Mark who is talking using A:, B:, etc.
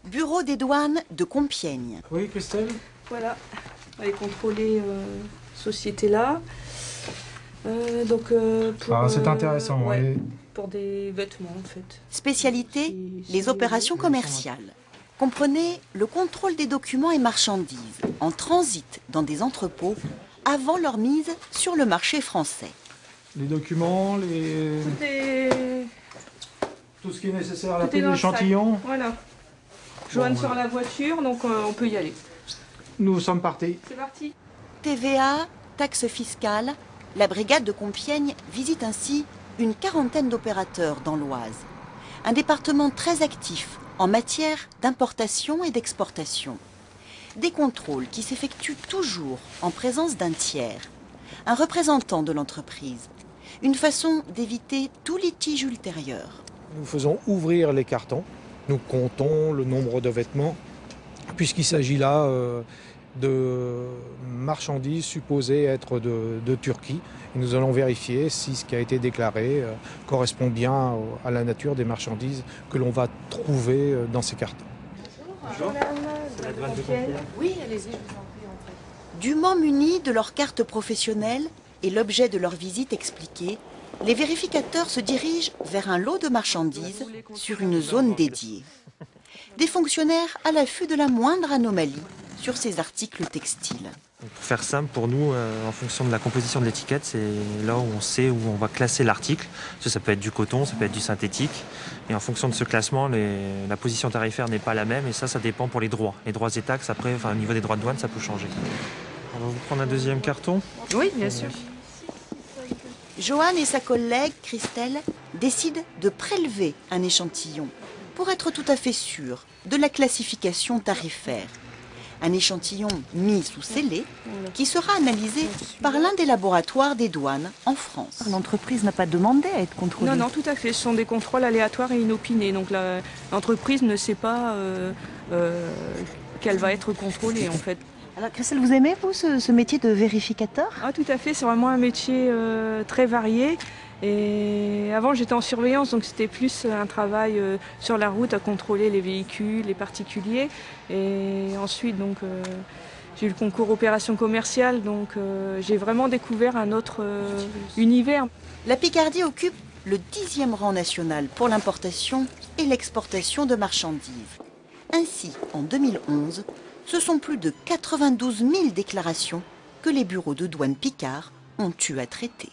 A: Bureau des douanes de Compiègne.
B: Oui, Christelle?
C: Voilà, on va aller contrôler société-là.
B: C'est intéressant,
C: ouais,
B: oui.
C: pour des vêtements en fait.
A: Spécialité, les opérations commerciales. Comprenez le contrôle des documents et marchandises en transit dans des entrepôts avant leur mise sur le marché français.
B: Les documents, tout ce qui est nécessaire à la prise d'échantillons.
C: Voilà. Joanne sur la voiture, donc on peut y aller.
B: Nous sommes partis.
C: C'est parti.
A: TVA, taxes fiscales, la brigade de Compiègne visite ainsi une quarantaine d'opérateurs dans l'Oise. Un département très actif en matière d'importation et d'exportation. Des contrôles qui s'effectuent toujours en présence d'un tiers, un représentant de l'entreprise. Une façon d'éviter tout litige ultérieur.
B: Nous faisons ouvrir les cartons. Nous comptons le nombre de vêtements, puisqu'il s'agit là de marchandises supposées être de Turquie. Et nous allons vérifier si ce qui a été déclaré correspond bien à la nature des marchandises que l'on va trouver dans ces cartons.
C: Bonjour. C'est la douane de Compiègne. Oui, allez-y, je vous en prie.
A: Dûment munis de leur carte professionnelle et l'objet de leur visite expliqué, les vérificateurs se dirigent vers un lot de marchandises sur une zone dédiée. Des fonctionnaires à l'affût de la moindre anomalie sur ces articles textiles.
D: Pour faire simple, pour nous, en fonction de la composition de l'étiquette, c'est là où on sait où on va classer l'article. Ça peut être du coton, ça peut être du synthétique. Et en fonction de ce classement, la position tarifaire n'est pas la même. Et ça dépend pour les droits. Les droits et taxes, après, au niveau des droits de douane, ça peut changer. On va vous prendre un deuxième carton.
C: Oui, bien sûr.
A: Joanne et sa collègue, Christelle, décident de prélever un échantillon pour être tout à fait sûrs de la classification tarifaire. Un échantillon mis sous scellé qui sera analysé par l'un des laboratoires des douanes en France.
E: L'entreprise n'a pas demandé à être contrôlée.
C: Non, tout à fait. Ce sont des contrôles aléatoires et inopinés. Donc l'entreprise ne sait pas qu'elle va être contrôlée en fait.
E: Alors Christelle, vous aimez vous ce métier de vérificateur?
C: Ah, tout à fait, c'est vraiment un métier très varié. Et avant j'étais en surveillance, donc c'était plus un travail sur la route à contrôler les véhicules, les particuliers. Et ensuite donc j'ai eu le concours opération commerciale, donc j'ai vraiment découvert un autre univers.
A: La Picardie occupe le 10e rang national pour l'importation et l'exportation de marchandises. Ainsi, en 2011, ce sont plus de 92 000 déclarations que les bureaux de douane Picard ont eu à traiter.